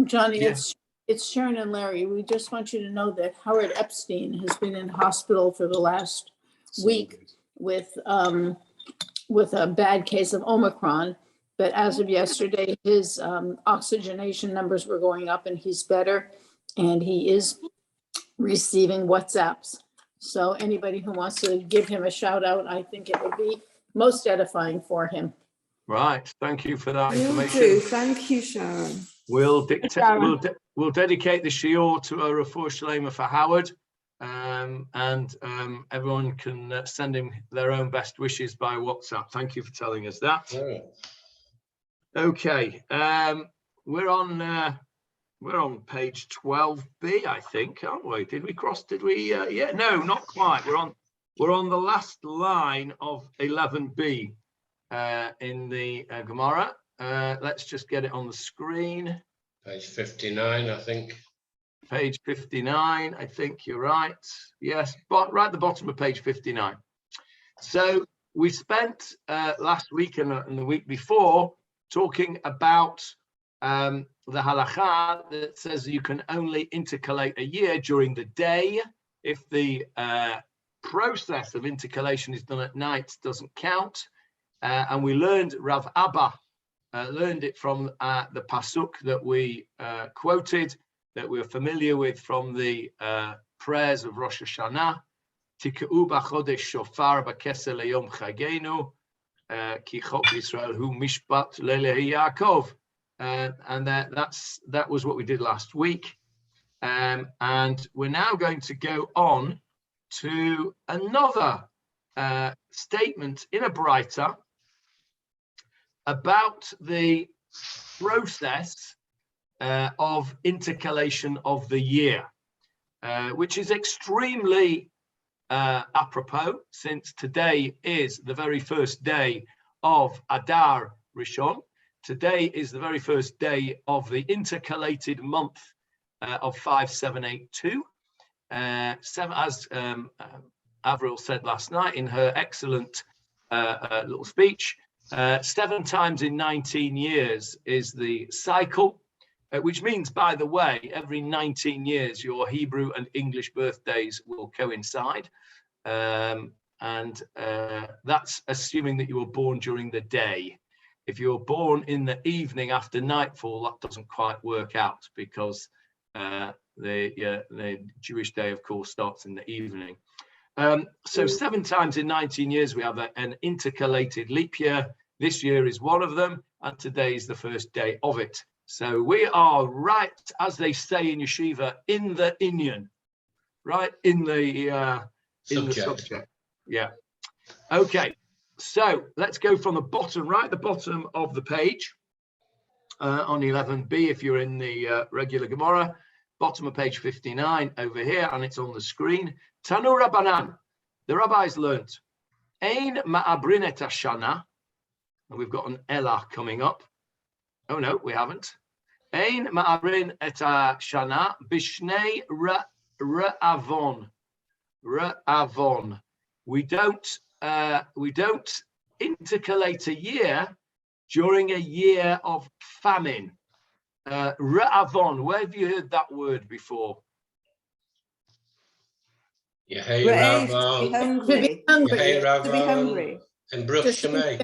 Johnny, Yes. it's Sharon and Larry. We just want you to know that Howard Epstein has been in hospital for the last week with a bad case of Omicron. But as of yesterday, his oxygenation numbers were going up and he's better. And he is receiving WhatsApps. So anybody who wants to give him a shout out, I think it would be most edifying for him. Right. Thank you for that Will information. do. Thank you, Sharon. We'll dedicate the shiur to a refuah shlema for Howard, and everyone can send him their own best wishes by WhatsApp. Thank you for telling us that. Yeah. Okay, we're on page 12b, I think, aren't we? Did we cross? Did we? Yeah, no, not quite. We're on the last line of 11b in the Gemarah. Let's just get it on the screen. Page 59, I think. Page 59, I think you're right. Yes, but right at the bottom of page 59. So we spent last week and the week before talking about the Halacha that says you can only intercalate a year during the day. If the process of intercalation is done at night, doesn't count. And we learned, Rav Abba learned it from the pasuk that we quoted, that we're familiar with from the prayers of Rosh Hashanah. Tik'u b'chodesh shofar b'kesel leyom chagenu, ki chok Yisrael hu mishpat lelehi Yaakov. And that was what we did last week. And we're now going to go on to another statement in a Braita about the process of intercalation of the year, which is extremely apropos, since today is the very first day of Adar Rishon. Today is the very first day of the intercalated month of 5782. As Avril said last night in her excellent little speech, 7 times in 19 years is the cycle, which means, by the way, every 19 years your Hebrew and English birthdays will coincide. And that's assuming that you were born during the day. If you're born in the evening after nightfall, that doesn't quite work out, because the Jewish day, of course, starts in the evening. So 7 times in 19 years, we have an intercalated leap year. This year is one of them, and today is the first day of it. So we are right, as they say in yeshiva, in the inyan, right in the subject. Yeah. Okay. So let's go from the bottom, right at the bottom of the page, on 11b, if you're in the regular Gemarah, bottom of page 59 over here, and it's on the screen. Tanu Rabbanan, the rabbis learnt, Ein ma'abrin et hashana, and we've got an Ella coming up. Oh no, we haven't. Ein ma'abrin et hashana bishnei ra'avon. Ra'avon. We don't intercalate a year during a year of famine. Ra'avon, where have you heard that word before? Ra'av, to be hungry. To be hungry. In Bruch Shemay.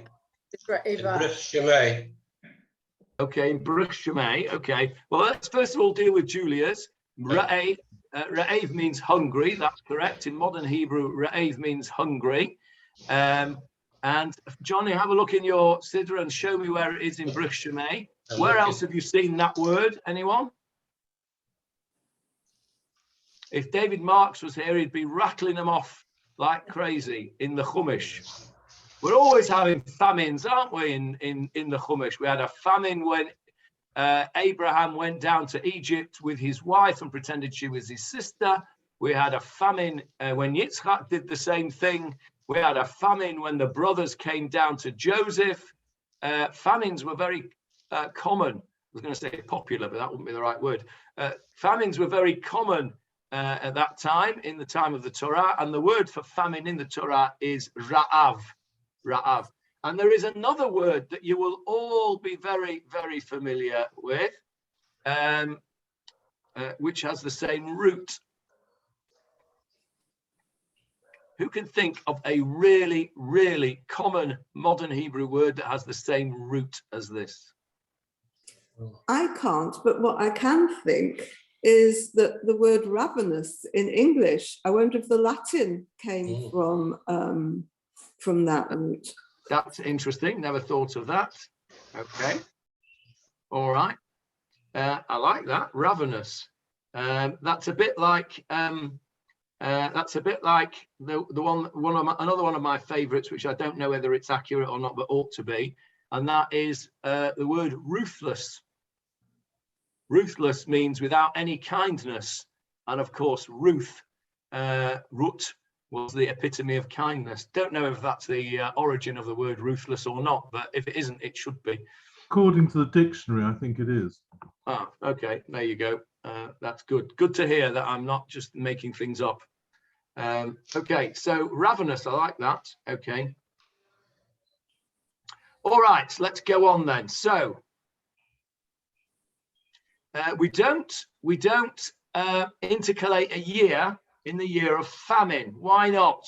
In Bruch Shemay. Okay, in Bruch Shemay. Okay. Well, let's first of all deal with Julia's. Ra'av means hungry. That's correct. In modern Hebrew, Ra'av means hungry. And Johnny, have a look in your Sidra and show me where it is in Bruch Shemay. Where else have you seen that word? Anyone? If David Marks was here, he'd be rattling them off like crazy in the Chumash. We're always having famines, aren't we, in the Chumash? We had a famine when Abraham went down to Egypt with his wife and pretended she was his sister. We had a famine when Yitzchak did the same thing. We had a famine when the brothers came down to Joseph. Famines were very common. I was going to say popular, but that wouldn't be the right word. Famines were very common at that time, in the time of the Torah. And the word for famine in the Torah is ra'av. Ra'av. And there is another word that you will all be very, very familiar with, which has the same root. Who can think of a really, really common modern Hebrew word that has the same root as this? I can't, but what I can think is that the word ravenous in English, I wonder if the Latin came from that root. That's interesting. Never thought of that. Okay. All right. I like that. Ravenous. That's a bit like another one of my favorites, which I don't know whether it's accurate or not, but ought to be, and that is the word ruthless. Ruthless means without any kindness, and of course, Ruth was the epitome of kindness. Don't know if that's the origin of the word ruthless or not, but if it isn't, it should be. According to the dictionary, I think it is. Ah, okay, there you go. That's good. Good to hear that I'm not just making things up. Okay, so ravenous, I like that. Okay. All right, let's go on then. So we don't intercalate a year in the year of famine. Why not?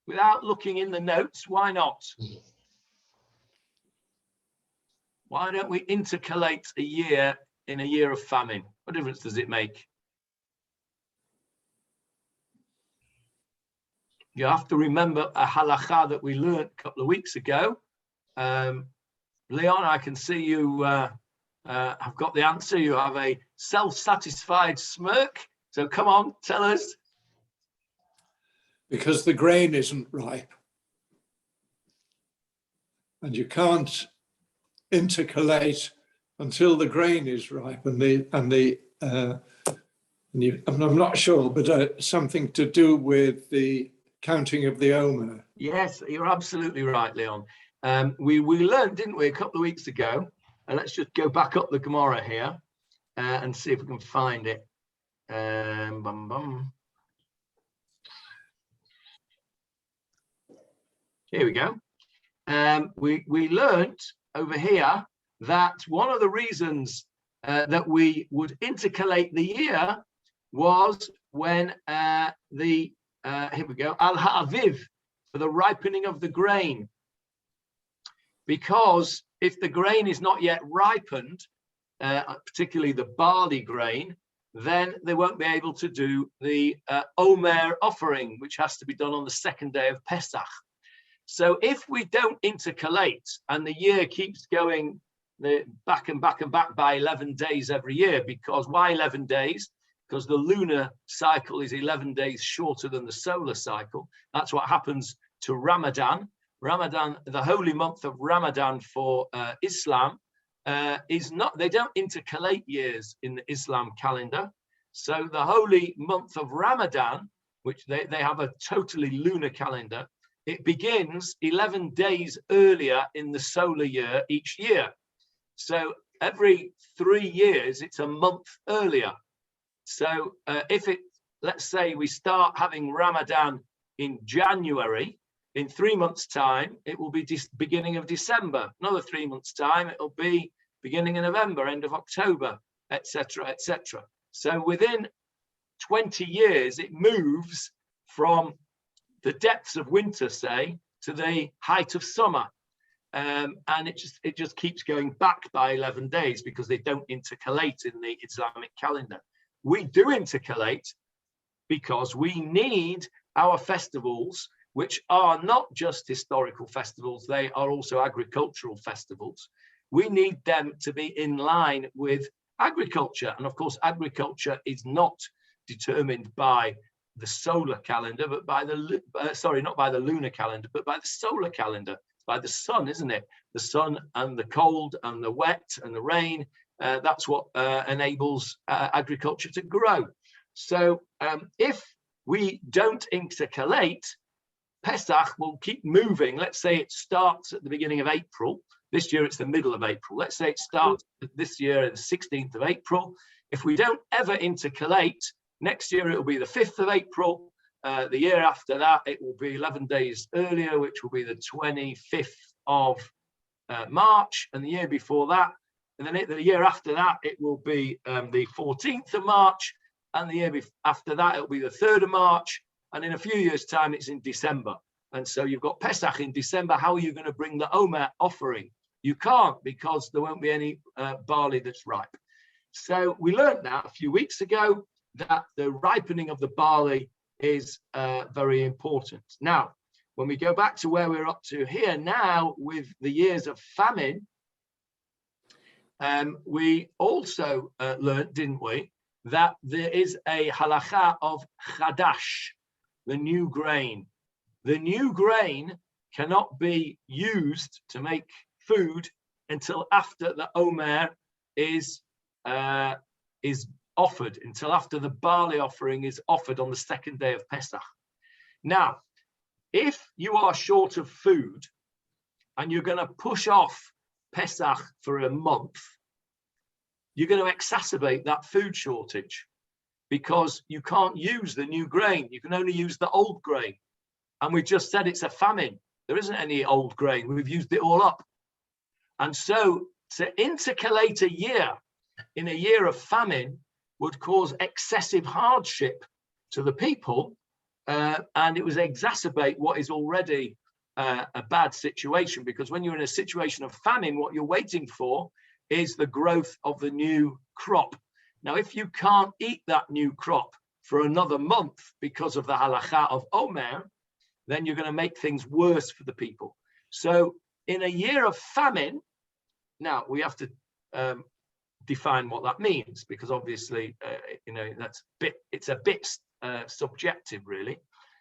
Without looking in the notes, why not? Why don't we intercalate a year in a year of famine? What difference does it make? You have to remember a halacha that we learned a couple of weeks ago. Leon, I can see you have got the answer. You have a self-satisfied smirk. So come on, tell us. Because the grain isn't ripe. And you can't intercalate until the grain is ripe, I'm not sure, but something to do with the counting of the Omer. Yes, you're absolutely right, Leon. We learned, didn't we, a couple of weeks ago, and let's just go back up the Gemarah here and see if we can find it. Here we go. We learned over here that one of the reasons that we would intercalate the year was when here we go, al-ha'aviv, for the ripening of the grain. Because if the grain is not yet ripened, particularly the barley grain, then they won't be able to do the Omer offering, which has to be done on the second day of Pesach. So if we don't intercalate and the year keeps going back and back and back by 11 days every year, because why 11 days? Because the lunar cycle is 11 days shorter than the solar cycle. That's what happens to Ramadan. Ramadan, the holy month of Ramadan for Islam, is not, they don't intercalate years in the Islam calendar. So the holy month of Ramadan, which they have a totally lunar calendar, it begins 11 days earlier in the solar year each year. So every 3 years, it's a month earlier. So let's say we start having Ramadan in January, in 3 months' time, it will be beginning of December. Another 3 months' time, it'll be beginning of November, end of October, etc., etc. So within 20 years, it moves from the depths of winter, say, to the height of summer. And it just keeps going back by 11 days because they don't intercalate in the Islamic calendar. We do intercalate because we need our festivals, which are not just historical festivals, they are also agricultural festivals. We need them to be in line with agriculture. And of course, agriculture is not determined by the solar calendar, but by the, not by the lunar calendar, but by the solar calendar, by the sun, isn't it? The sun and the cold and the wet and the rain, that's what enables agriculture to grow. So if we don't intercalate, Pesach will keep moving. Let's say it starts at the beginning of April. This year, it's the middle of April. Let's say it starts this year, the 16th of April. If we don't ever intercalate, next year, it'll be the 5th of April. the year after that, it will be 11 days earlier, which will be the 25th of March. And the year before that, and then the year after that, it will be the 14th of March. And the year after that, it'll be the 3rd of March. And in a few years' time, it's in December. And so you've got Pesach in December. How are you going to bring the Omer offering? You can't, because there won't be any barley that's ripe. So we learned that a few weeks ago, that the ripening of the barley is very important. Now, when we go back to where we're up to here now with the years of famine, we also learned, didn't we, that there is a halacha of chadash, the new grain. The new grain cannot be used to make food until after the Omer is offered, until after the barley offering is offered on the 2nd day of Pesach. Now, if you are short of food and you're going to push off Pesach for a month, you're going to exacerbate that food shortage, because you can't use the new grain. You can only use the old grain. And we just said it's a famine. There isn't any old grain. We've used it all up. And so to intercalate a year in a year of famine would cause excessive hardship to the people, and it would exacerbate what is already a bad situation, because when you're in a situation of famine, what you're waiting for is the growth of the new crop. Now, if you can't eat that new crop for another month because of the halacha of Omer, then you're going to make things worse for the people. So in a year of famine, now we have to define what that means, because obviously, it's a bit subjective, really.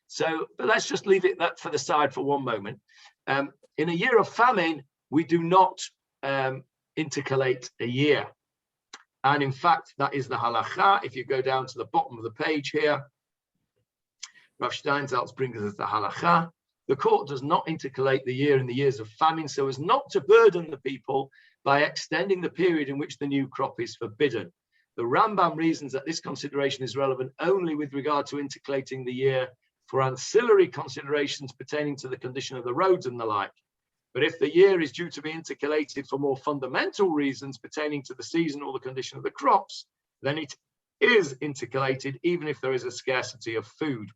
So, but let's just leave it that for the side for one moment. In a year of famine, we do not intercalate a year. And in fact, that is the halacha. If you go down to the bottom of the page here, Rav Steinsaltz brings us the halacha. The court does not intercalate the year in the years of famine so as not to burden the people by extending the period in which the new crop is forbidden. The Rambam reasons that this consideration is relevant only with regard to intercalating the year for ancillary considerations pertaining to the condition of the roads and the like. But if the year is due to be intercalated for more fundamental reasons pertaining to the season or the condition of the crops, then it is intercalated even if there is a scarcity of food.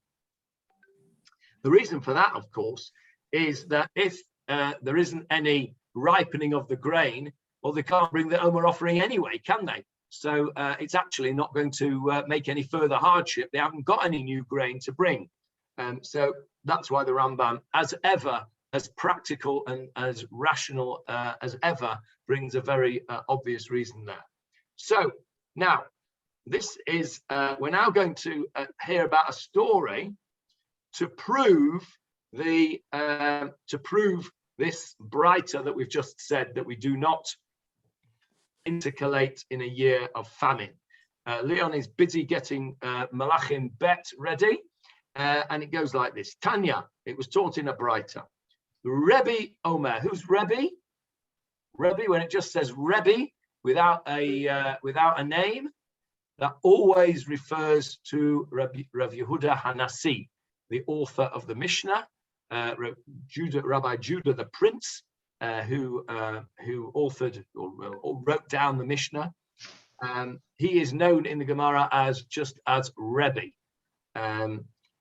The reason for that, of course, is that if there isn't any ripening of the grain, well, they can't bring the Omer offering anyway, can they? So it's actually not going to make any further hardship. They haven't got any new grain to bring. So that's why the Rambam, as ever, as practical and as rational as ever, brings a very obvious reason there. So now, this is, we're now going to hear about a story to prove this brighter that we've just said, that we do not intercalate in a year of famine. Leon is busy getting Malachim Bet ready, and it goes like this. Tanya, it was taught in a brighter. Rebbe Omer, who's Rebbe? Rebbe, when it just says Rebbe without a name, that always refers to Rav Yehuda Hanasi, the author of the Mishnah, Rabbi Judah the Prince, who authored or wrote down the Mishnah. He is known in the Gemara as Rebbe.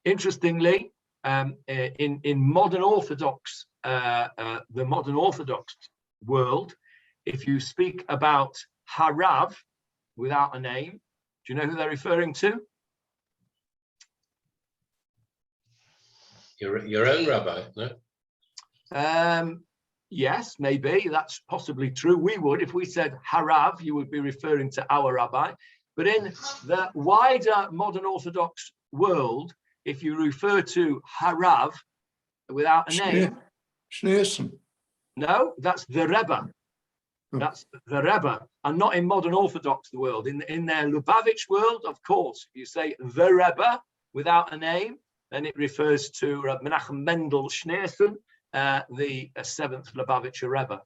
Interestingly, in modern Orthodox, the modern Orthodox world, if you speak about Harav without a name, do you know who they're referring to? Your own rabbi, no? Yes, maybe that's possibly true. We would, if we said Harav, you would be referring to our rabbi. But in the wider modern Orthodox world, if you refer to Harav without a name, Schneerson. No, that's the Rebbe. That's the Rebbe, and not in modern Orthodox world. In their Lubavitch world, of course, if you say the Rebbe without a name, then it refers to Menachem Mendel Schneerson, the 7th Lubavitcher Rebbe.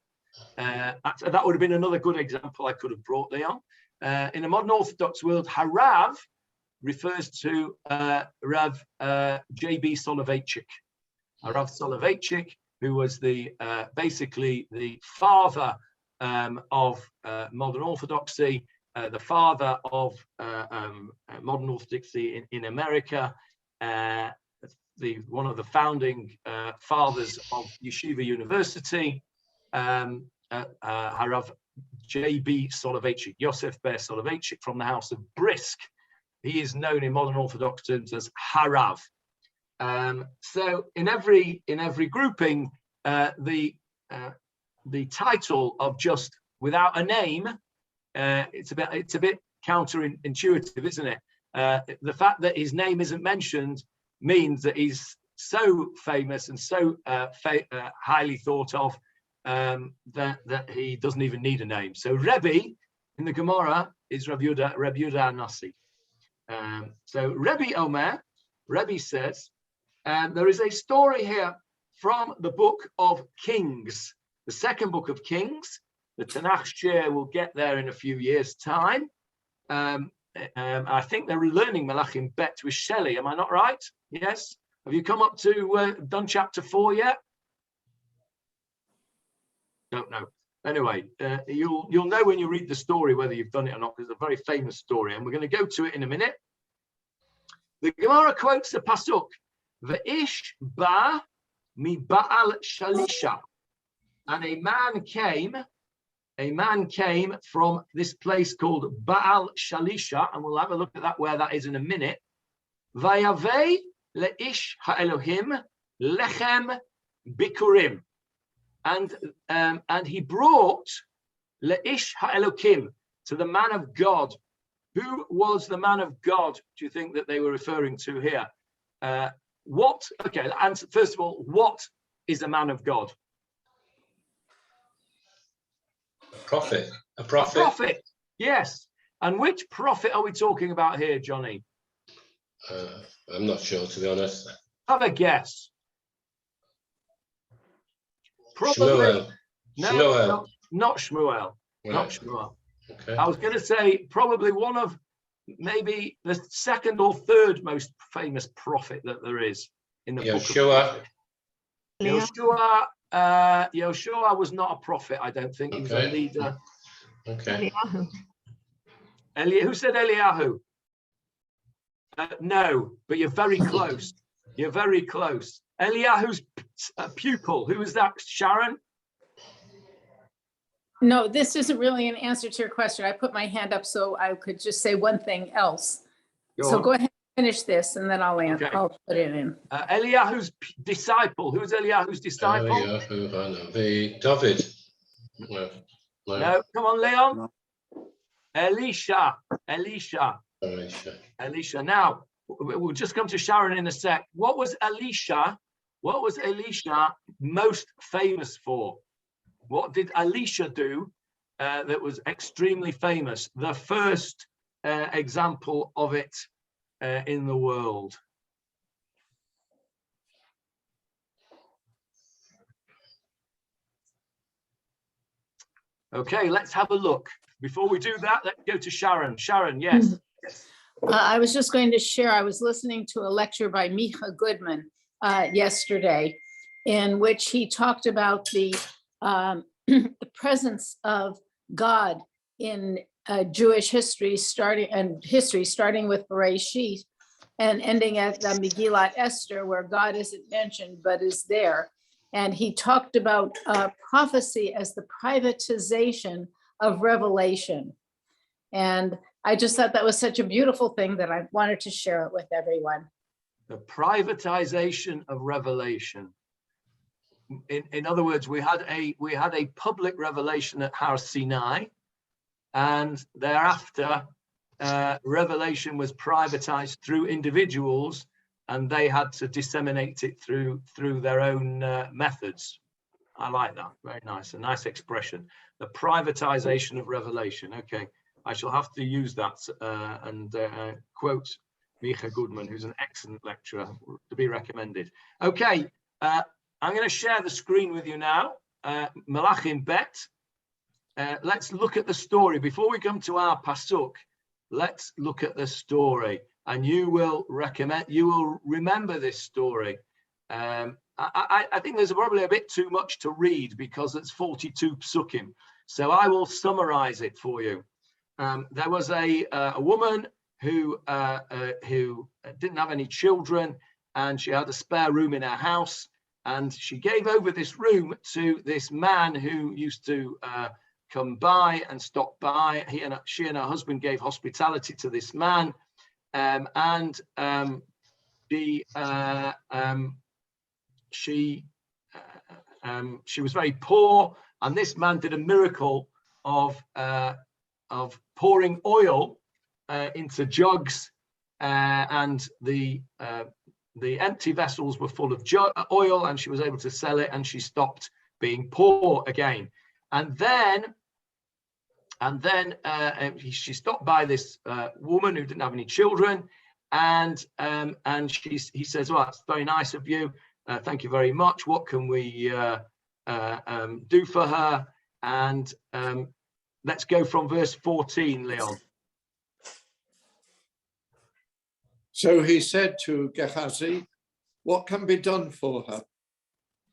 That would have been another good example I could have brought, Leon. In a modern Orthodox world, Harav refers to Rav J.B. Soloveitchik. Rav Soloveitchik, who was basically the father of modern Orthodoxy, the father of modern Orthodoxy in America, one of the founding fathers of Yeshiva University, Harav J.B. Soloveitchik, Yosef Ber Soloveitchik, from the house of Brisk. He is known in modern Orthodox terms as Harav. So in every grouping, the title of just without a name, it's a bit counterintuitive, isn't it? The fact that his name isn't mentioned means that he's so famous and so highly thought of that he doesn't even need a name. So Rebbe in the Gemarah is Reb Yehuda Nasi. So Rebbe Omer, Rebbe says, there is a story here from the book of Kings, the second book of Kings. The Tanakh share will get there in a few years' time. I think they're learning Malachim Bet with Shelley. Am I not right? Yes. Have you come up to done chapter 4 yet? Don't know. Anyway, you'll know when you read the story whether you've done it or not, because it's a very famous story, and we're going to go to it in a minute. The Gemara quotes the pasuk, "Ve'ish ba mi Baal Shalisha," and a man came from this place called Baal Shalisha, and we'll have a look at that where that is in a minute. Vayavei leish ha'elohim lechem bikurim, and he brought leish ha'elokim, to the man of God. Who was the man of God, do you think that they were referring to here? Answer, first of all, what is a man of God? A prophet. A prophet, yes. And which prophet are we talking about here, Johnny? I'm not sure, to be honest. Have a guess. Probably. Shmuel. No, Shmuel. not Shmuel. Right. Not Shmuel. Okay. I was going to say probably one of maybe the second or third most famous prophet that there is in the book of Yeshua. Yeshua was not a prophet, I don't think. He was a leader. Okay. Who said Eliyahu? No, but you're very close. You're very close. Eliyahu's pupil. Who was that, Sharon? No, this isn't really an answer to your question. I put my hand up so I could just say one thing else. So go ahead and finish this and then I'll answer. Okay. I'll put it in. Eliyahu's disciple. Who's Eliyahu's disciple? Eliyahu, the David. No, come on, Leon. Elisha. Now, we'll just come to Sharon in a sec. What was Elisha most famous for? What did Alicia do that was extremely famous? The first example of it in the world. Okay, let's have a look. Before we do that, let's go to Sharon. Sharon, yes. I was just going to share, I was listening to a lecture by Micha Goodman yesterday, in which he talked about the presence of God in Jewish history, starting with Bereshit and ending at the Megillat Esther, where God isn't mentioned but is there. And he talked about prophecy as the privatization of revelation. And I just thought that was such a beautiful thing that I wanted to share it with everyone. The privatization of revelation. In other words, we had a public revelation at Har Sinai, and thereafter revelation was privatized through individuals, and they had to disseminate it through their own methods. I like that. Very nice. A nice expression. The privatization of revelation. Okay, I shall have to use that and quote Micha Goodman, who's an excellent lecturer, to be recommended. Okay. I'm going to share the screen with you now. Malachim Bet. Let's look at the story. Before we come to our pasuk, let's look at the story. and you will remember this story. I think there's probably a bit too much to read because it's 42 psukim. So I will summarize it for you. There was a woman who didn't have any children, and she had a spare room in her house, and she gave over this room to this man who used to come by and stop by. She and her husband gave hospitality to this man, she was very poor, and this man did a miracle of pouring oil into jugs, and the empty vessels were full of oil, and she was able to sell it, and she stopped being poor again. And then she stopped by this woman who didn't have any children, and he says, "Well, that's very nice of you. Thank you very much. What can we do for her?" And let's go from verse 14, Leon. So he said to Gehazi, "What can be done for her?"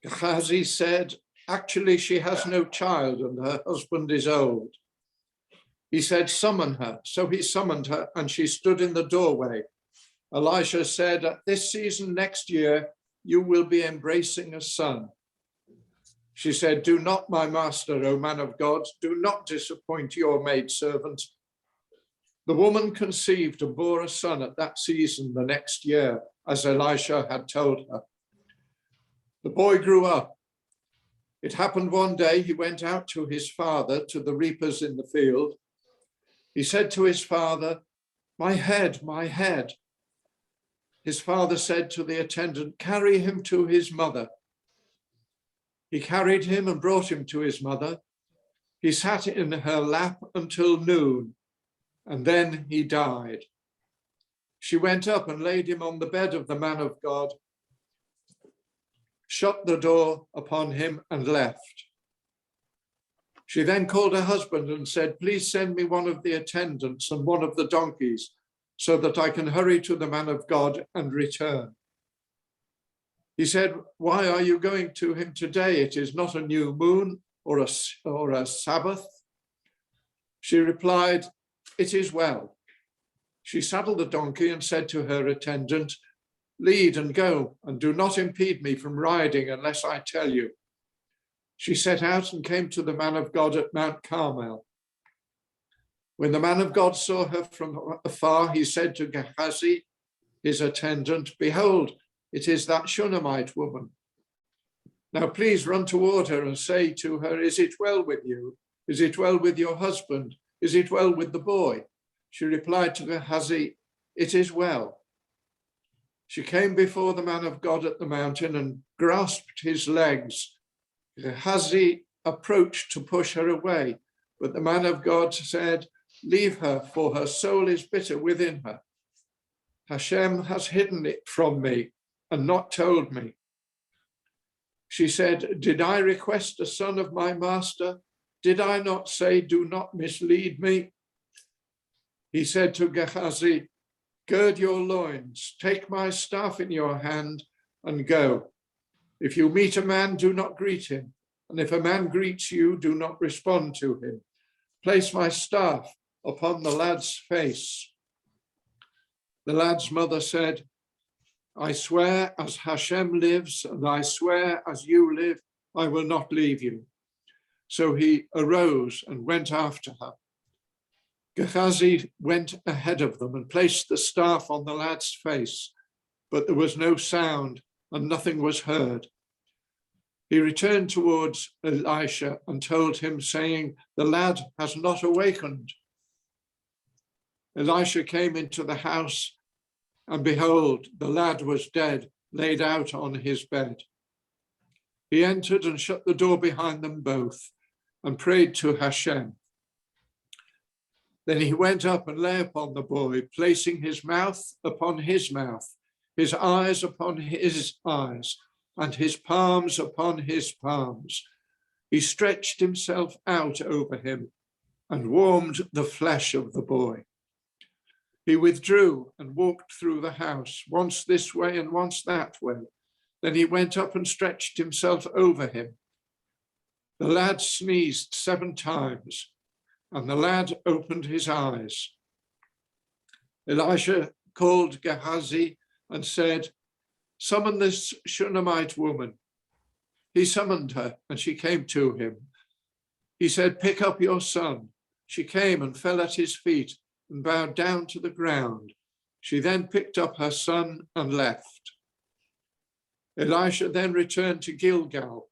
Gehazi said, "Actually, she has no child and her husband is old." He said, "Summon her." So he summoned her, and she stood in the doorway. Elisha said, "At this season next year, you will be embracing a son." She said, "Do not, my master, O man of God, do not disappoint your maidservant." The woman conceived and bore a son at that season the next year, as Elisha had told her. The boy grew up. It happened one day he went out to his father, to the reapers in the field. He said to his father, "My head, my head." His father said to the attendant, "Carry him to his mother." He carried him and brought him to his mother. He sat in her lap until noon, and then he died. She went up and laid him on the bed of the man of God, shut the door upon him, and left. She then called her husband and said, "Please send me one of the attendants and one of the donkeys, so that I can hurry to the man of God and return." He said, "Why are you going to him today? It is not a new moon or a Sabbath." She replied, "It is well." She saddled the donkey and said to her attendant, "Lead and go, and do not impede me from riding unless I tell you." She set out and came to the man of God at Mount Carmel. When the man of God saw her from afar, he said to Gehazi, his attendant, "Behold, it is that Shunammite woman. Now please run toward her and say to her, 'Is it well with you? Is it well with your husband? Is it well with the boy?'" She replied to Gehazi, "It is well." She came before the man of God at the mountain and grasped his legs. Gehazi approached to push her away, but the man of God said, "Leave her, for her soul is bitter within her. Hashem has hidden it from me and not told me." She said, "Did I request a son of my master? Did I not say, 'Do not mislead me'?" He said to Gehazi, "Gird your loins, take my staff in your hand and go. If you meet a man, do not greet him. And if a man greets you, do not respond to him. Place my staff upon the lad's face." The lad's mother said, "I swear as Hashem lives, and I swear as you live, I will not leave you." So he arose and went after her. Gehazi went ahead of them and placed the staff on the lad's face, but there was no sound and nothing was heard. He returned towards Elisha and told him, saying, "The lad has not awakened." Elisha came into the house, and behold, the lad was dead, laid out on his bed. He entered and shut the door behind them both and prayed to Hashem. Then he went up and lay upon the boy, placing his mouth upon his mouth, his eyes upon his eyes, and his palms upon his palms. He stretched himself out over him and warmed the flesh of the boy. He withdrew and walked through the house, once this way and once that way. Then he went up and stretched himself over him. The lad sneezed 7 times, and the lad opened his eyes. Elisha called Gehazi and said, "Summon this Shunammite woman." He summoned her, and she came to him. He said, "Pick up your son." She came and fell at his feet and bowed down to the ground. She then picked up her son and left. Elisha then returned to Gilgal,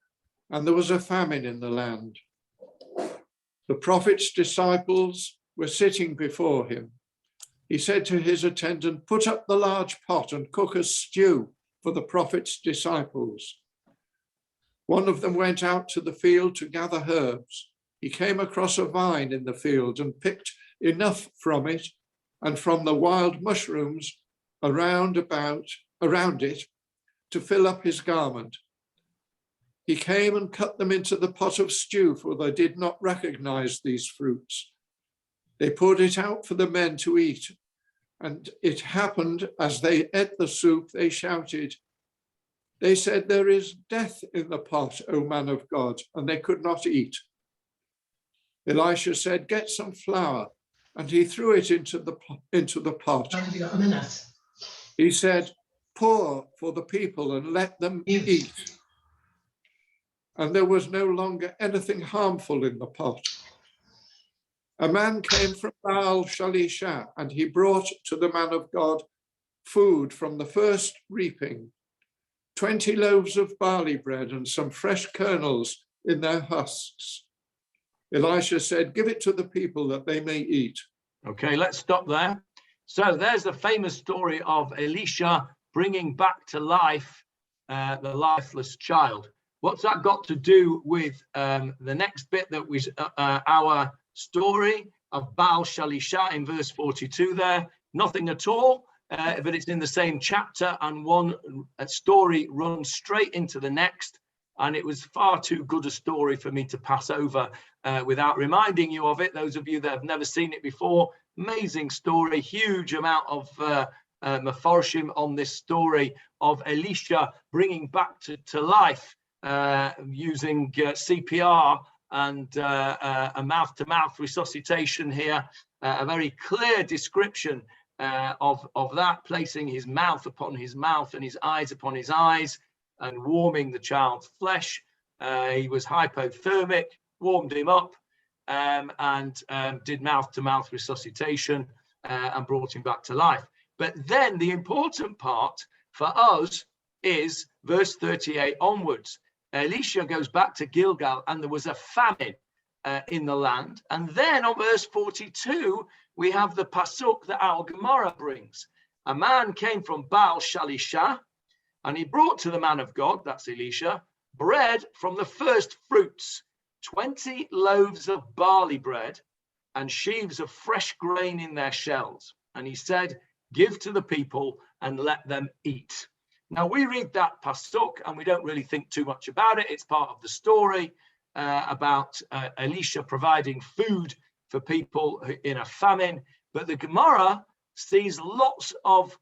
and there was a famine in the land. The prophet's disciples were sitting before him. He said to his attendant, "Put up the large pot and cook a stew for the prophet's disciples." One of them went out to the field to gather herbs. He came across a vine in the field and picked enough from it and from the wild mushrooms around it to fill up his garment. He came and cut them into the pot of stew, for they did not recognize these fruits. They poured it out for the men to eat. And it happened as they ate the soup, they shouted. They said, "There is death in the pot, O man of God," and they could not eat. Elisha said, "Get some flour," and he threw it into the pot. He said, "Pour for the people and let them eat." And there was no longer anything harmful in the pot. A man came from Baal Shalisha, and he brought to the man of God food from the first reaping, 20 loaves of barley bread and some fresh kernels in their husks. Elisha said, "Give it to the people that they may eat." Okay, let's stop there. So there's the famous story of Elisha bringing back to life the lifeless child. What's that got to do with the next bit that was our story of Baal Shalisha in verse 42 there? Nothing at all, but it's in the same chapter, and one story runs straight into the next. And it was far too good a story for me to pass over without reminding you of it. Those of you that have never seen it before, amazing story, huge amount of meforshim on this story of Elisha bringing back to life using CPR and a mouth-to-mouth resuscitation here. A very clear description of that, placing his mouth upon his mouth and his eyes upon his eyes, and warming the child's flesh. He was hypothermic, warmed him up, and did mouth-to-mouth resuscitation and brought him back to life. But then the important part for us is verse 38 onwards. Elisha goes back to Gilgal, and there was a famine in the land. And then on verse 42, we have the pasuk that our Gemarah brings. A man came from Baal Shalisha, and he brought to the man of God, that's Elisha, bread from the first fruits, 20 loaves of barley bread and sheaves of fresh grain in their shells. And he said, "Give to the people and let them eat." Now we read that pasuk and we don't really think too much about it. It's part of the story about Elisha providing food for people in a famine. But the Gemarah sees lots of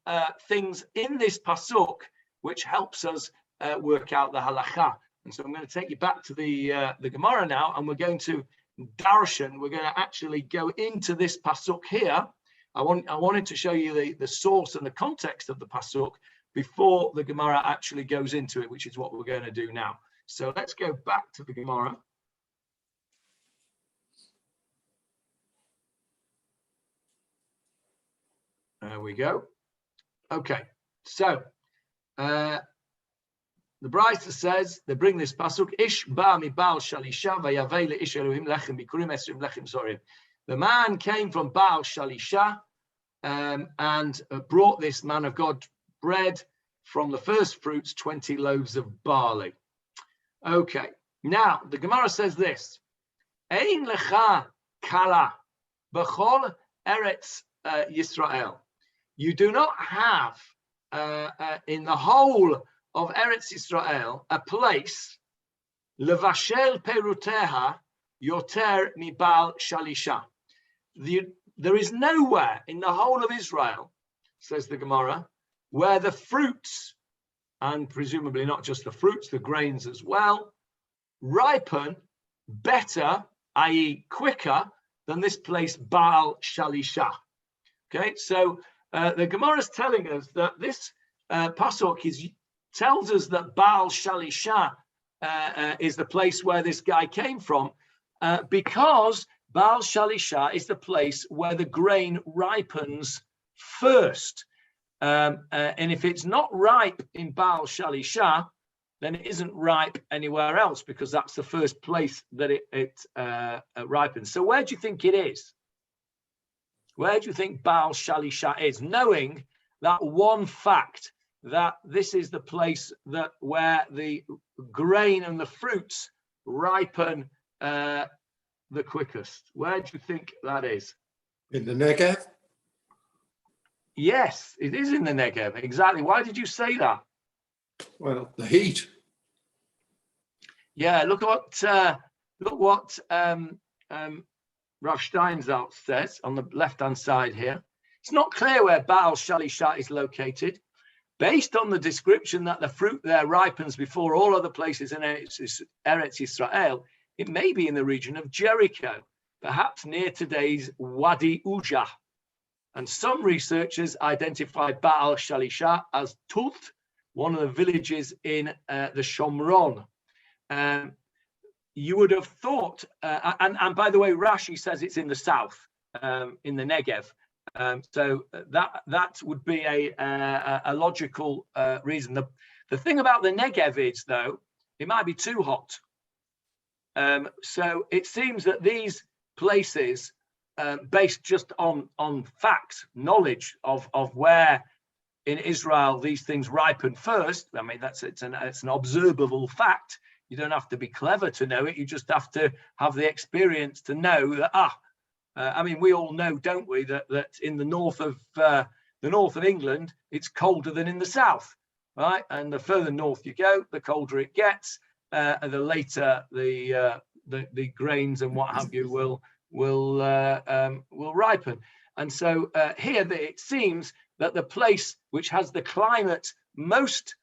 things in this pasuk which helps us work out the halacha. And so I'm going to take you back to the Gemarah now, and we're going to darshan. We're going to actually go into this pasuk here. I wanted to show you the source and the context of the pasuk before the Gemarah actually goes into it, which is what we're going to do now. So let's go back to the Gemarah. There we go. Okay, so the Brisa says, they bring this pasuk, Ish ba mi Baal Shalisha vayavei leish Elohim lechem bikurim esrim lechem sorim. The man came from Baal Shalisha and brought this man of God bread from the first fruits, 20 loaves of barley. Okay, now the Gemarah says this, Ein lecha kala b'chol eretz Yisrael. You do not have in the whole of Eretz Yisrael a place levashel peruteha yoter mi Baal Shalisha. there is nowhere in the whole of Israel, says the Gemarah, where the fruits, and presumably not just the fruits, the grains as well, ripen better, i.e. quicker, than this place Baal Shalisha. Okay, so the Gemarah is telling us that this pasuk tells us that Baal Shalisha is the place where this guy came from, because Baal Shalisha is the place where the grain ripens first. And if it's not ripe in Baal Shalisha, then it isn't ripe anywhere else, because that's the first place that it ripens. So where do you think it is? Where do you think Baal Shalisha is? Knowing that one fact, that this is the place that where the grain and the fruits ripen the quickest. Where do you think that is? In the Negev? Yes, it is in the Negev. Exactly. Why did you say that? Well, the heat. Yeah, look what Rav Steinsaltz says on the left-hand side here. It's not clear where Baal Shalisha is located. Based on the description that the fruit there ripens before all other places in Eretz Israel, it may be in the region of Jericho, perhaps near today's Wadi Ujah. And some researchers identify Baal Shalisha as Tult, one of the villages in the Shomron. You would have thought, and by the way, Rashi says it's in the south, in the Negev. So that would be a logical reason. The thing about the Negev is, though, it might be too hot. So it seems that these places, based just on facts, knowledge of where in Israel these things ripen first. I mean, it's an observable fact. You don't have to be clever to know it. You just have to have the experience to know that. I mean, we all know, don't we, that in the north of England, it's colder than in the south, right? And the further north you go, the colder it gets, and the later the grains and what have you will ripen. And so here it seems that the place which has the climate most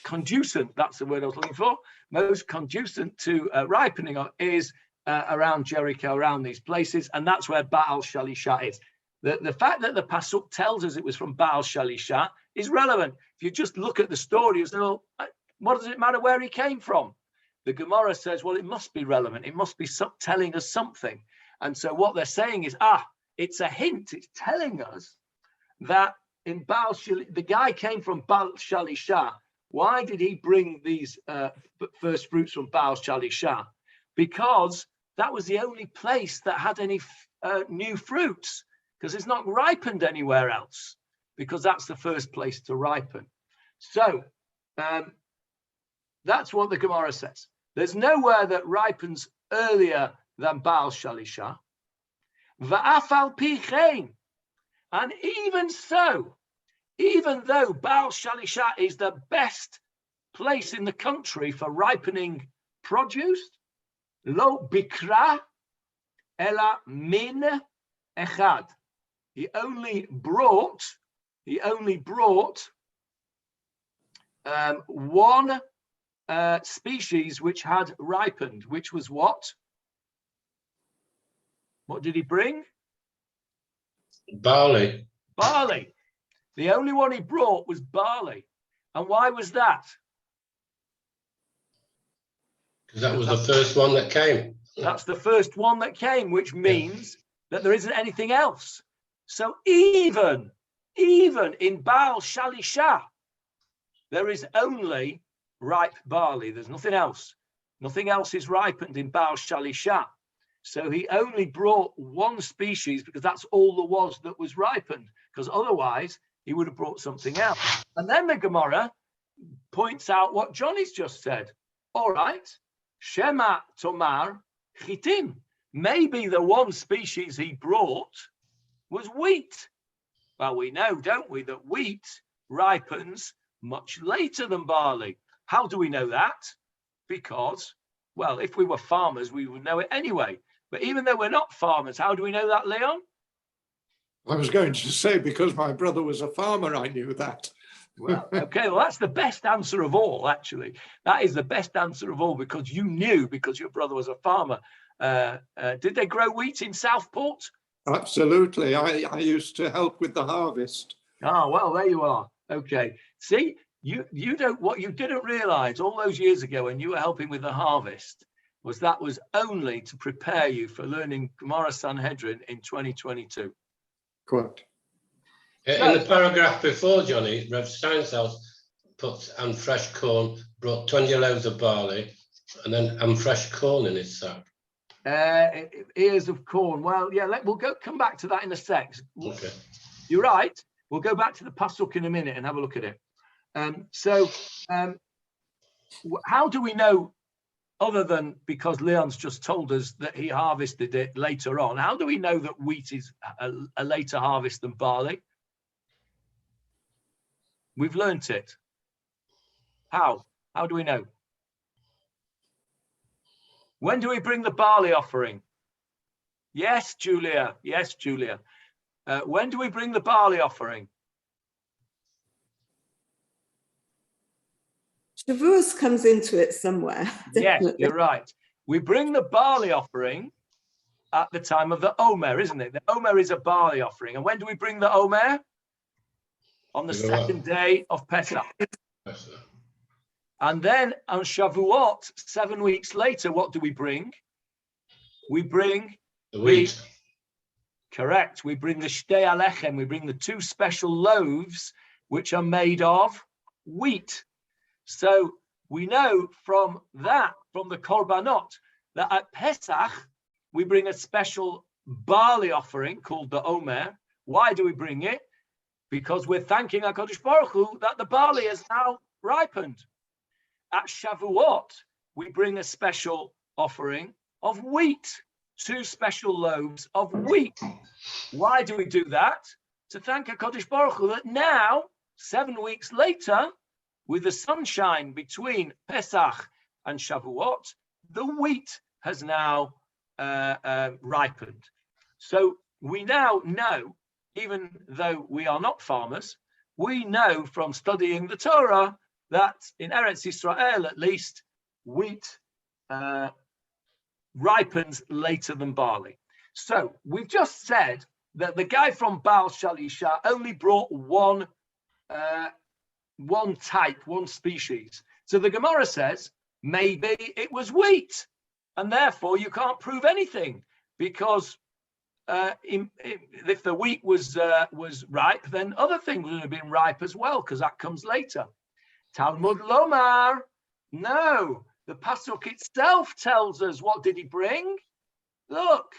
conducive, that's the word I was looking for, most conducive to ripening is around Jericho, around these places, and that's where Baal Shalisha is. The fact that the pasuk tells us it was from Baal Shalisha is relevant. If you just look at the story, you say, well, what does it matter where he came from? The Gemarah says, well, it must be relevant. It must be telling us something. And so what they're saying is, it's a hint. It's telling us that in Baal Shalisha, the guy came from Baal Shalisha. Why did he bring these first fruits from Baal Shalisha? Because that was the only place that had any new fruits, because it's not ripened anywhere else, because that's the first place to ripen. So that's what the Gemarah says. There's nowhere that ripens earlier than Baal Shalisha. Va'afal pichein, and even so, even though Baal Shalisha is the best place in the country for ripening produce, lo bikra ela min echad. He only brought one species which had ripened, which was what? What did he bring? Barley. Barley. The only one he brought was barley. And why was that? Because that was the first one that came. That's the first one that came, which means that there isn't anything else. So even in Baal Shalisha, there is only ripe barley. There's nothing else. Nothing else is ripened in Baal Shalisha. So he only brought one species because that's all there was that was ripened, because otherwise he would have brought something else. And then the Gemarah points out what Johnny's just said. All right, Shema Tomar Chitim. Maybe the one species he brought was wheat. Well, we know, don't we, that wheat ripens much later than barley. How do we know that? Because, well, if we were farmers, we would know it anyway. But even though we're not farmers, how do we know that, Leon? I was going to say, because my brother was a farmer, I knew that. Well, okay, well, that's the best answer of all, actually. That is the best answer of all, because you knew, because your brother was a farmer. Did they grow wheat in Southport? Absolutely. I used to help with the harvest. Oh, well, there you are. Okay. See, you don't, what you didn't realize all those years ago when you were helping with the harvest was that was only to prepare you for learning Gemarah Sanhedrin in 2022. Correct. In the paragraph before, Johnny, Rev Steinshouse put and fresh corn, brought 20 loaves of barley, and then and fresh corn in his sack. Ears of corn. Well, yeah, we'll come back to that in a sec. Okay. You're right. We'll go back to the pasuk in a minute and have a look at it. How do we know, other than because Leon's just told us that he harvested it later on, how do we know that wheat is a later harvest than barley? We've learnt it. How? How do we know? When do we bring the barley offering? Yes, Julia. Yes, Julia. When do we bring the barley offering? Shavuos comes into it somewhere. Yes, you're right. We bring the barley offering at the time of the Omer, isn't it? The Omer is a barley offering. And when do we bring the Omer? On the second day of Pesach. And then on Shavuot, 7 weeks later, what do we bring? We bring the wheat. Correct. We bring the Shtei Alechem. We bring the 2 special loaves, which are made of wheat. So we know from that, from the Korbanot, that at Pesach, we bring a special barley offering called the Omer. Why do we bring it? Because we're thanking HaKadosh Baruch Hu that the barley is now ripened. At Shavuot, we bring a special offering of wheat, 2 special loaves of wheat. Why do we do that? To thank HaKadosh Baruch Hu that now, 7 weeks later, with the sunshine between Pesach and Shavuot, the wheat has now ripened. So we now know, even though we are not farmers, we know from studying the Torah that in Eretz Yisrael, at least, wheat ripens later than barley. So we've just said that the guy from Baal Shalisha only brought one type, one species. So the Gemara says maybe it was wheat, and therefore you can't prove anything, because if the wheat was ripe, then other things would have been ripe as well, because that comes later. Talmud Lomar, no, the pasuk itself tells us what did he bring? Look,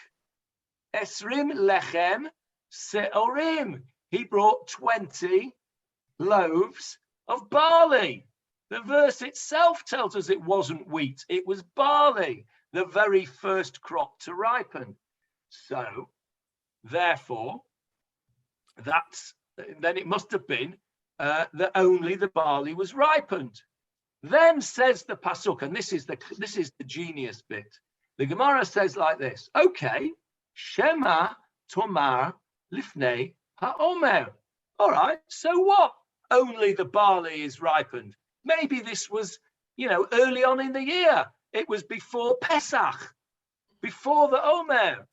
Esrim lechem seorim. He brought 20 loaves of barley. The verse itself tells us it wasn't wheat, it was barley, the very first crop to ripen. So, therefore, then it must have been that only the barley was ripened. Then says the pasuk, and this is the genius bit. The Gemara says like this: okay, Shema Tomar Lifnei HaOmer. All right, so what? Only the barley is ripened. Maybe this was, early on in the year. It was before Pesach, before the Omer.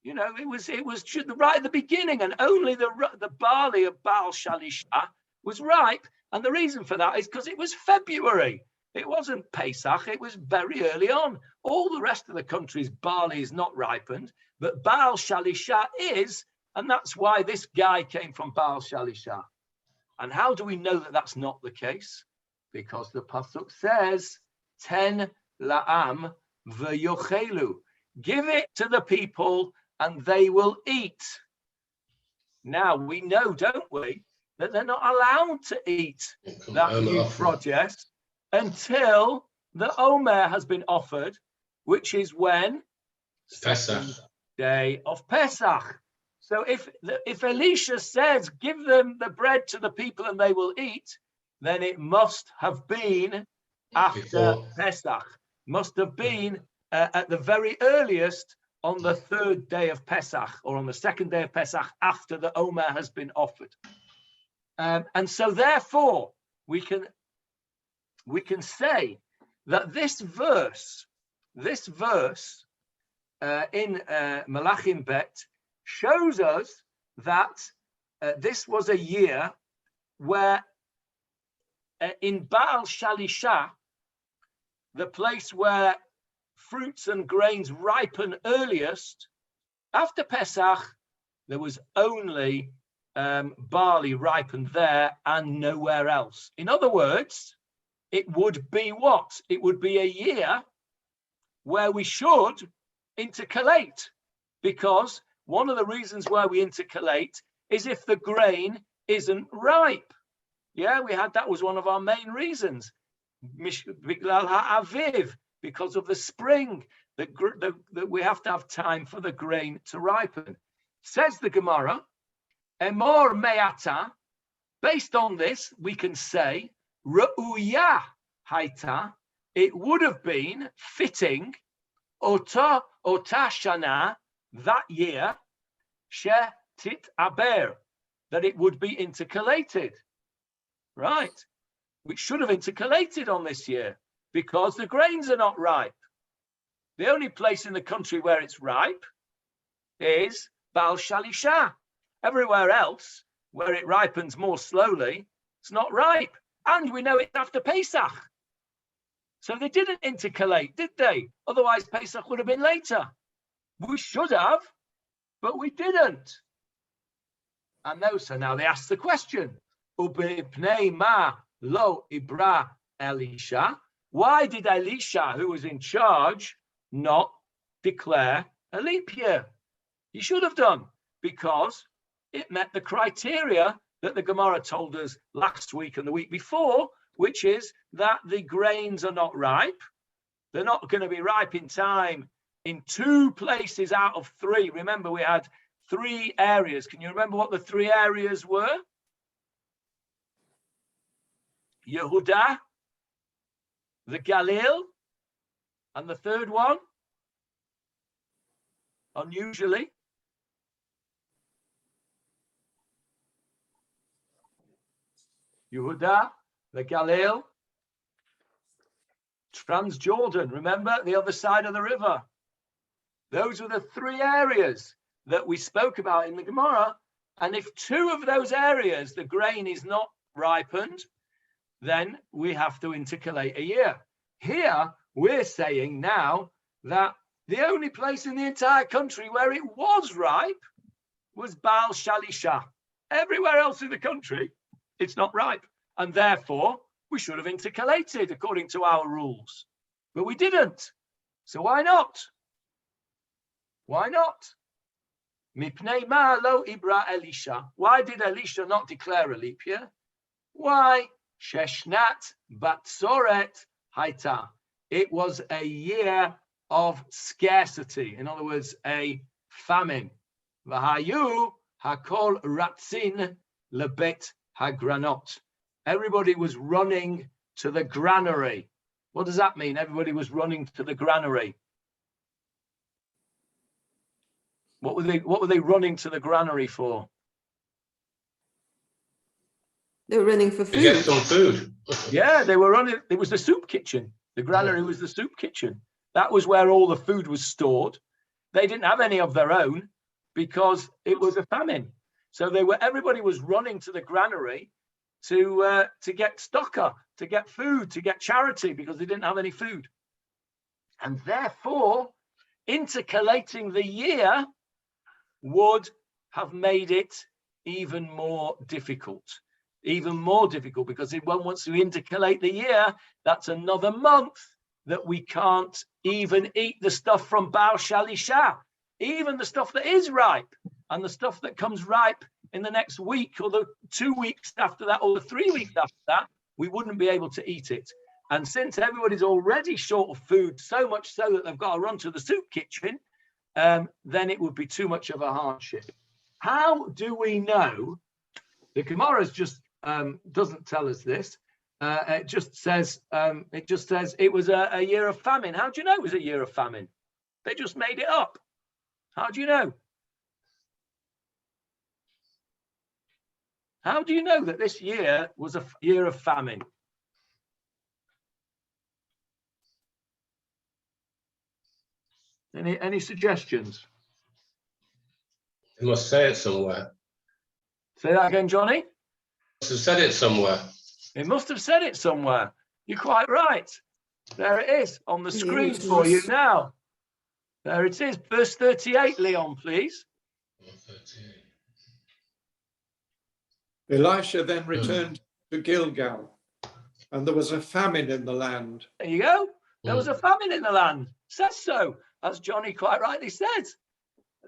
It was right at the beginning, and only the barley of Baal Shalisha was ripe. And the reason for that is because it was February. It wasn't Pesach. It was very early on. All the rest of the country's barley is not ripened, but Baal Shalisha is, and that's why this guy came from Baal Shalisha. And how do we know that that's not the case? Because the pasuk says, "Ten la'am v'yochelu." Give it to the people, and they will eat. Now we know, don't we, that they're not allowed to eat that new produce until the Omer has been offered, which is when? Pesach. Second day of Pesach. So if Elisha says, give them the bread to the people and they will eat, then it must have been after Pesach. Must have been at the very earliest on the third day of Pesach, or on the second day of Pesach after the Omer has been offered. And so therefore we can say that this verse in Malachim Bet shows us that this was a year where in Baal Shalisha, the place where fruits and grains ripen earliest, after Pesach, there was only barley ripened there and nowhere else. In other words, it would be what? It would be a year where we should intercalate, because one of the reasons why we intercalate is if the grain isn't ripe. Yeah, that was one of our main reasons. Biglal ha'aviv, because of the spring, that we have to have time for the grain to ripen. Says the Gemara, Emor me'ata, based on this, we can say, Re'uya haita, it would have been fitting, ota shana, that year, shetit aber, that it would be intercalated. Right? We should have intercalated on this year because the grains are not ripe. The only place in the country where it's ripe is Baal Shalisha. Everywhere else, where it ripens more slowly, it's not ripe. And we know it's after Pesach. So they didn't intercalate, did they? Otherwise, Pesach would have been later. We should have, but we didn't. And so now they ask the question, Ubipnei ma lo ibra Elisha? Why did Elisha, who was in charge, not declare a leap year? He should have done, because it met the criteria that the Gemara told us last week and the week before, which is that the grains are not ripe. They're not going to be ripe in time in 2 places out of 3. Remember, we had 3 areas. Can you remember what the 3 areas were? Yehuda, the Galil, and the third one, unusually, Yehuda, the Galil, Transjordan, remember, the other side of the river. Those were the 3 areas that we spoke about in the Gemara. And if 2 of those areas, the grain is not ripened, then we have to intercalate a year. Here, we're saying now that the only place in the entire country where it was ripe was Baal Shalisha. Everywhere else in the country, it's not ripe. And therefore, we should have intercalated according to our rules. But we didn't. So why not? Why not? Mipnei ma lo ibra Elisha. Why did Elisha not declare a leap year? Why? Sheshnat batzoret haita. It was a year of scarcity. In other words, a famine. V'hayu hakol ratzin lebet hagranot. Everybody was running to the granary. What does that mean? Everybody was running to the granary. What were they running to the granary for? They were running for food. To get some food. Yeah, they were running. It was the soup kitchen. The granary was the soup kitchen. That was where all the food was stored. They didn't have any of their own because it was a famine. So everybody was running to the granary to get stock up, to get food, to get charity, because they didn't have any food. And therefore, intercalating the year would have made it even more difficult, because if one wants to intercalate the year, that's another month that we can't even eat the stuff from Baal Shalisha, even the stuff that is ripe and the stuff that comes ripe in the next week or the 2 weeks after that or the 3 weeks after that, we wouldn't be able to eat it. And since everybody's already short of food, so much so that they've got to run to the soup kitchen, then it would be too much of a hardship. How do we know? The Gemara just doesn't tell us this. It just says it was a year of famine. How do you know it was a year of famine? They just made it up. How do you know? How do you know that this year was a year of famine? Any suggestions? You must say it somewhere. Say that again, Johnny. Must have said it somewhere. It must have said it somewhere. You're quite right. There it is on the screen for you now. There it is. Verse 38, Leon, please. Elisha then returned to Gilgal, and there was a famine in the land. There you go. There was a famine in the land. Says so, as Johnny quite rightly said.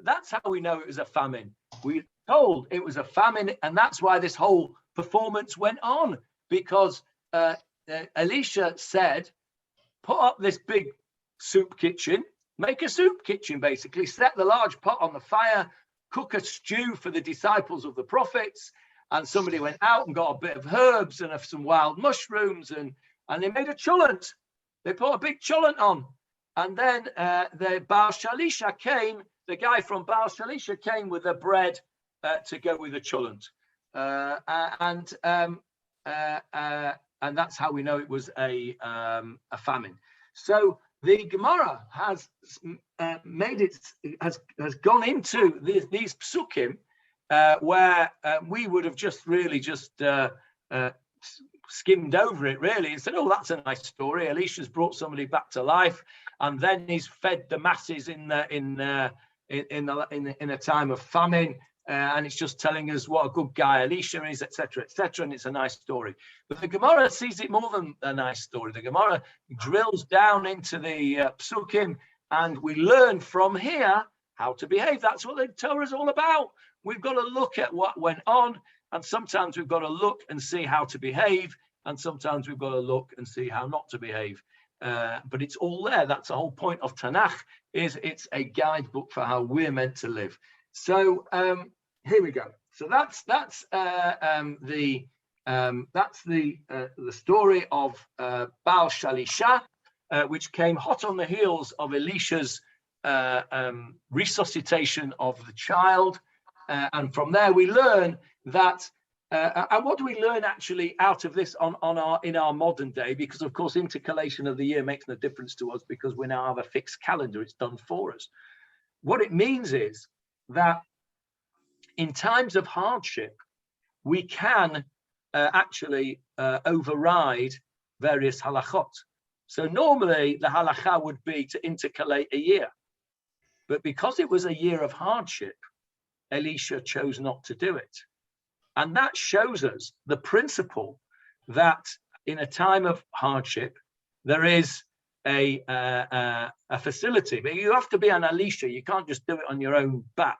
That's how we know it was a famine. We're told it was a famine, and that's why this whole performance went on, because Alicia said, put up this big soup kitchen, make a soup kitchen, basically, set the large pot on the fire, cook a stew for the disciples of the prophets. And somebody went out and got a bit of herbs and some wild mushrooms, and they made a cholent. They put a big cholent on. And then the Baal Shalisha came, the guy from Baal Shalisha came with the bread to go with the cholent. And that's how we know it was a famine. So the Gemarah has gone into these psukim, where we would have just really skimmed over it really and said, oh, that's a nice story. Elisha's brought somebody back to life, and then he's fed the masses in a time of famine, and it's just telling us what a good guy Elisha is, etc., etc., and it's a nice story. But the Gemarah sees it more than a nice story. The Gemarah drills down into the psukim, and we learn from here how to behave. That's what the Torah is all about. We've got to look at what went on, and sometimes we've got to look and see how to behave, and sometimes we've got to look and see how not to behave. But it's all there. That's the whole point of Tanakh, is it's a guidebook for how we're meant to live. So here we go. So that's the story of Baal Shalisha, which came hot on the heels of Elisha's resuscitation of the child. And from there we learn that, and what do we learn actually out of this in our modern day? Because of course intercalation of the year makes no difference to us, because we now have a fixed calendar. It's done for us. What it means is that in times of hardship, we can actually override various halachot. So normally the halacha would be to intercalate a year, but because it was a year of hardship, Elisha chose not to do it. And that shows us the principle that in a time of hardship, there is a facility. But you have to be an Alicia. You can't just do it on your own bat.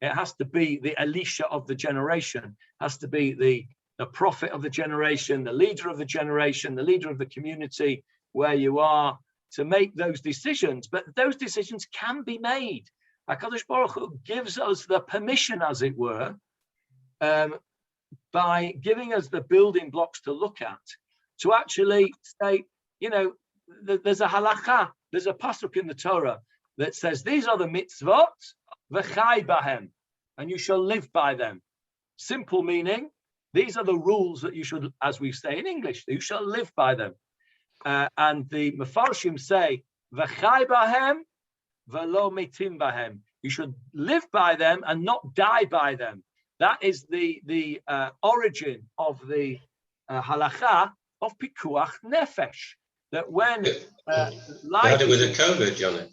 It has to be the Alicia of the generation, has to be the prophet of the generation, the leader of the generation, the leader of the community where you are, to make those decisions. But those decisions can be made. HaKadosh Baruch Hu gives us the permission, as it were, by giving us the building blocks to look at, to actually say, there's a halacha, there's a pasuk in the Torah that says, these are the mitzvot, v'chai bahem, and you shall live by them. Simple meaning, these are the rules that you should, as we say in English, you shall live by them. And the Mefarshim say, v'chai bahem, v'lo mitim bahem. You should live by them and not die by them. That is the origin of the halacha of pikuach nefesh. That when we had it with the COVID, Johnny.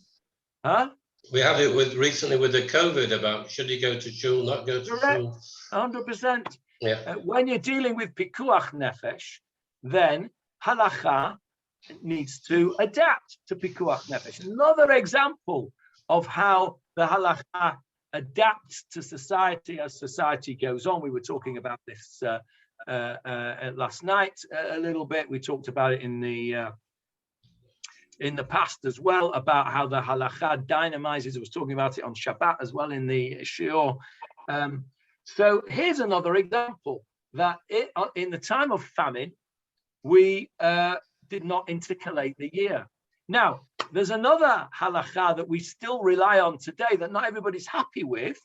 Huh? We had it recently with the COVID about should he go to shul, not go to shul. 100%. Yeah. When you're dealing with pikuach nefesh, then halacha needs to adapt to pikuach nefesh. Another example of how the halacha adapts to society as society goes on. We were talking about this last night a little bit. We talked about it in the past as well, about how the halacha dynamizes. I was talking about it on Shabbat as well in the shiur. So here's another example that in the time of famine, we did not intercalate the year. Now, there's another halacha that we still rely on today that not everybody's happy with,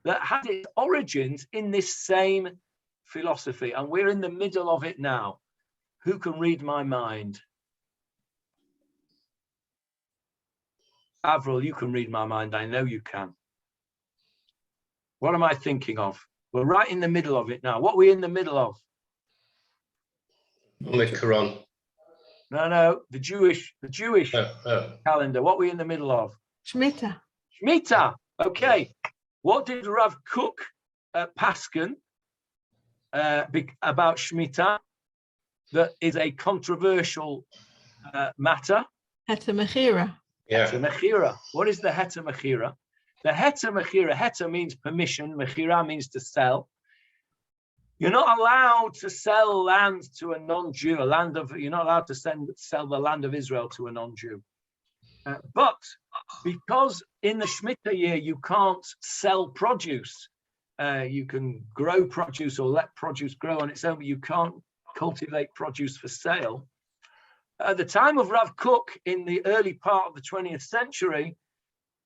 that has its origins in this same philosophy, and we're in the middle of it now. Who can read my mind? Avril, you can read my mind. I know you can. What am I thinking of? We're right in the middle of it now. What are we in the middle of? Omicron. No, the Jewish calendar. What are we in the middle of? Shemitah. Shemitah. Okay. What did Rav Kook paskin about Shemitah? That is a controversial matter. Heter Mechirah. Yeah. Heter Mechirah. What is the Heter Mechirah? The Heter Mechirah, Heter means permission, Mechirah means to sell. You're not allowed to sell land to a non-Jew, you're not allowed to sell the land of Israel to a non-Jew. But because in the Shemitah year, you can't sell produce, you can grow produce or let produce grow on its own, but you can't cultivate produce for sale. At the time of Rav Kook in the early part of the 20th century,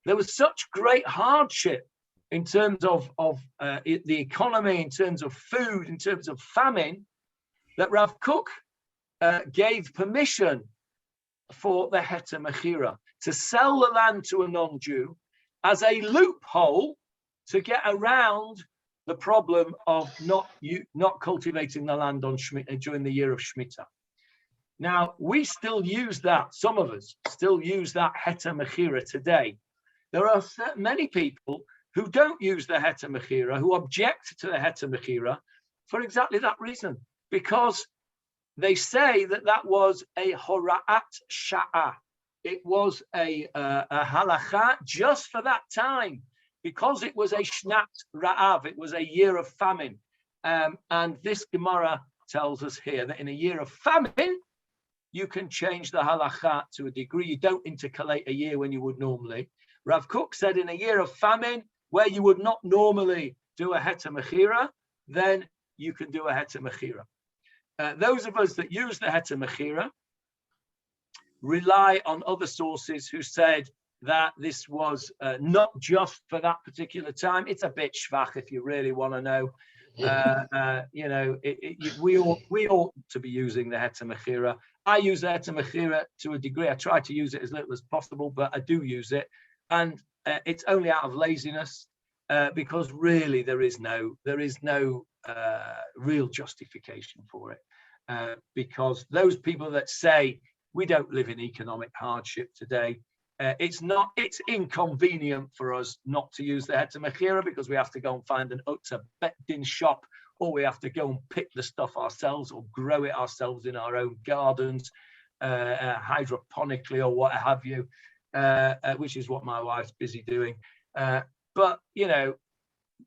there was such great hardship in terms of the economy, in terms of food, in terms of famine, that Rav Kook gave permission for the Heter Mechirah to sell the land to a non-Jew as a loophole to get around the problem of not cultivating the land on during the year of Shemitah. Now, we still use that, some of us still use that Heter Mechirah today. There are many people who don't use the Heter Mechirah, who object to the Heter Mechirah for exactly that reason, because they say that was a hora'at sha'ah. It was a halacha just for that time, because it was a shnat ra'av, it was a year of famine. And this Gemara tells us here that in a year of famine, you can change the halacha to a degree. You don't intercalate a year when you would normally. Rav Kook said in a year of famine, where you would not normally do a Heter Mechirah, then you can do a Heter Mechirah. Those of us that use the Heter Mechirah rely on other sources who said that this was not just for that particular time. It's a bit shvach if you really want to know. We ought to be using the Heter Mechirah. I use the Heter Mechirah to a degree. I try to use it as little as possible, but I do use it. And it's only out of laziness, because really there is no real justification for it. Because those people that say we don't live in economic hardship today, it's inconvenient for us not to use the Heter Mechirah because we have to go and find an Utza Bet-Din shop, or we have to go and pick the stuff ourselves or grow it ourselves in our own gardens, hydroponically or what have you. Which is what my wife's busy doing. But,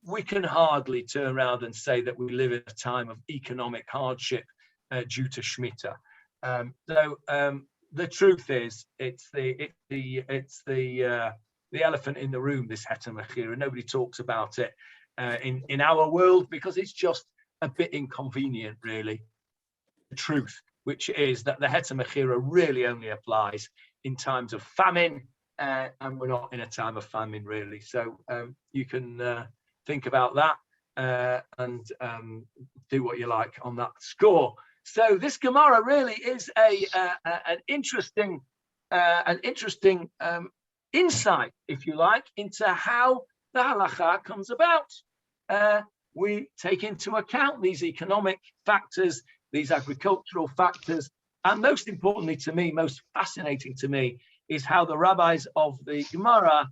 we can hardly turn around and say that we live in a time of economic hardship due to Shemitah. The truth is, it's the elephant in the room, this Heter Mechirah. Nobody talks about it in our world because it's just a bit inconvenient, really. The truth, which is that the Heter Mechirah really only applies in times of famine, and we're not in a time of famine really. So you can think about that and do what you like on that score. So this Gemara really is an interesting insight, if you like, into how the halacha comes about. We take into account these economic factors, these agricultural factors, and most importantly to me, most fascinating to me, is how the rabbis of the Gemara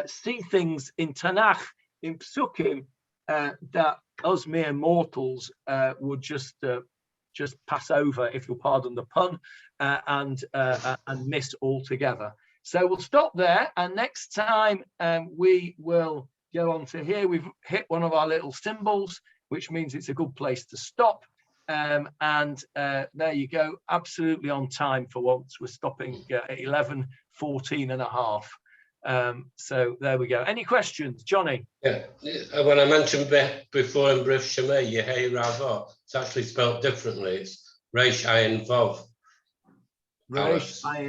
see things in Tanakh, in Psukim, that us mere mortals would just pass over, if you'll pardon the pun, and miss altogether. So we'll stop there, and next time we will go on to here. We've hit one of our little symbols, which means it's a good place to stop. And there you go, absolutely on time for once. We're stopping at 11:14 and a half. So there we go. Any questions, Johnny? Yeah, when I mentioned before in Brif Shemay, Yehei Ravo, it's actually spelled differently. It's Reish Ayin Vav. hours. I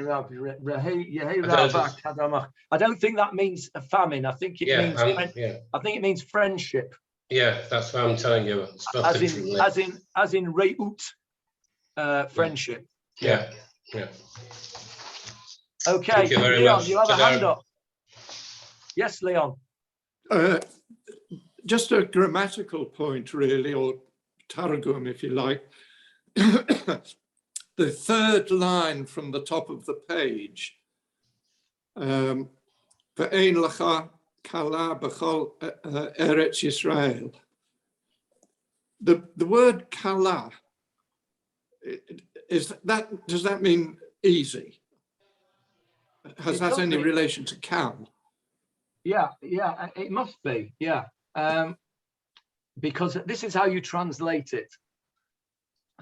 don't think that means a famine. I think it means I think it means friendship. Yeah, that's what I'm telling you. As in reut, friendship. Yeah. Okay, Thank you very Leon, much. you have a hand up. Yes, Leon. Just a grammatical point, really, or targum, if you like. The third line from the top of the page, Ve'ein lecha kala b'chol Eretz Yisrael. The word kala, does that mean easy? Has that any relation to kal? Yeah, it must be, yeah. Because this is how you translate it.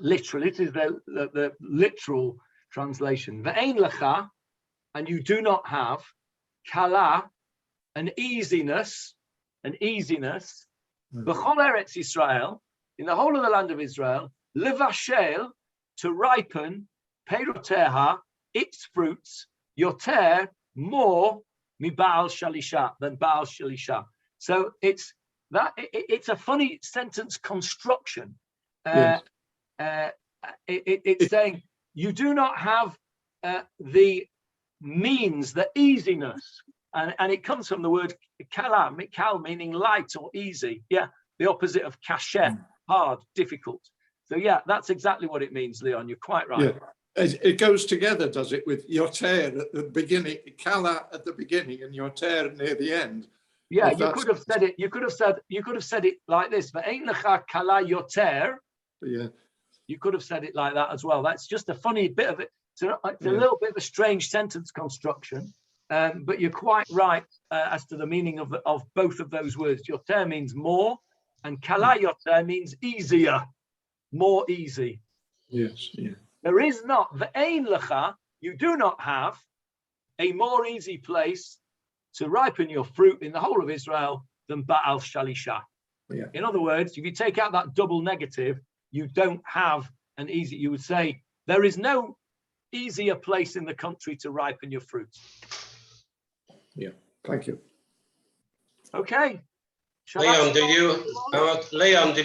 Literally, it is the literal translation. Ve'ein lecha, and you do not have, kala, an easiness, b'chol Eretz Yisrael, in the whole of the land of Israel, levashel, to ripen, peiroteha, its fruits, yoter, more, mi Baal Shalisha, than Baal Shalisha. So it's a funny sentence construction. Yes. It's saying you do not have the means, the easiness, and it comes from the word kal, meaning light or easy. Yeah, the opposite of kasher, hard, difficult. So yeah, that's exactly what it means, Leon. You're quite right. Yeah. It goes together, does it, with yoter at the beginning, kala at the beginning, and yoter near the end. Yeah, you could have said it. You could have said it like this. Ve'ein lecha kala yoter. Yeah. You could have said it like that as well. That's just a funny bit of it. It's a little bit of a strange sentence construction, but you're quite right as to the meaning of both of those words. Yoter means more, and kala yoter means easier, more easy. Yes. Yeah. There is not ve'ein lecha. You do not have a more easy place to ripen your fruit in the whole of Israel than Baal Shalisha. Yeah. In other words, if you take out that double negative, you don't have an easy, you would say, there is no easier place in the country to ripen your fruits. Yeah, thank you. Okay. Leon, did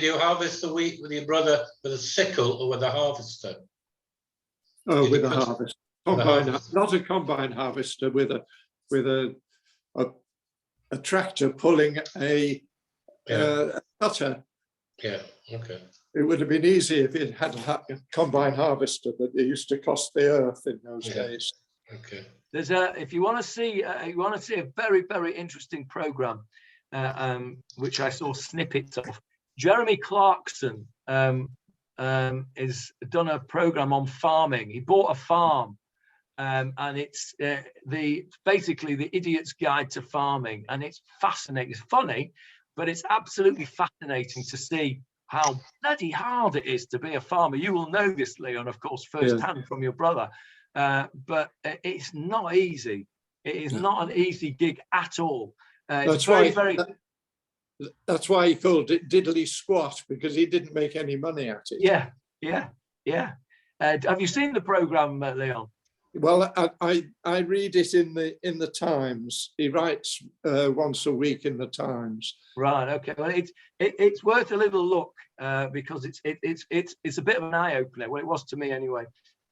you harvest the wheat with your brother with a sickle or with a harvester? Oh, with a harvester. Not a combine harvester, with a tractor pulling a cutter. Yeah, okay. It would have been easy if it had a combine harvester, but they used to cost the earth in those days. Okay. There's if you want to see a very, very interesting program, which I saw snippets of. Jeremy Clarkson has done a program on farming. He bought a farm, and it's basically the idiot's guide to farming, and it's fascinating. It's funny, but it's absolutely fascinating to see how bloody hard it is to be a farmer. You will know this, Leon, of course, firsthand from your brother. But it's not easy. It is not an easy gig at all. That's why he called it diddly squat, because he didn't make any money at it. Yeah. Have you seen the program, Leon? Well, I read it in the Times. He writes once a week in the Times. Right. Okay. Well, it's worth a little look because it's a bit of an eye opener. Well, it was to me anyway.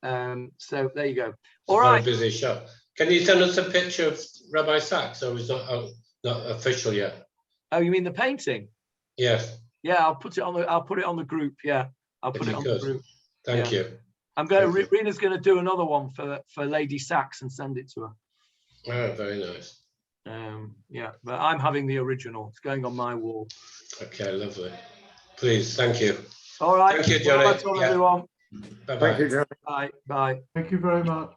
So there you go. All right. Very busy show. Can you send us a picture of Rabbi Sachs, or is not official yet? Oh, you mean the painting? Yes. Yeah, I'll put it on the group. Yeah, I'll put it on the group. Thank you. Rena's going to do another one for Lady Sachs and send it to her. Oh, very nice. Yeah, but I'm having the original. It's going on my wall. Okay, lovely. Please, thank you. All right. Thank you, Johnny. Well, that's all, everyone. Bye-bye. Thank you, Johnny. Bye. Thank you very much.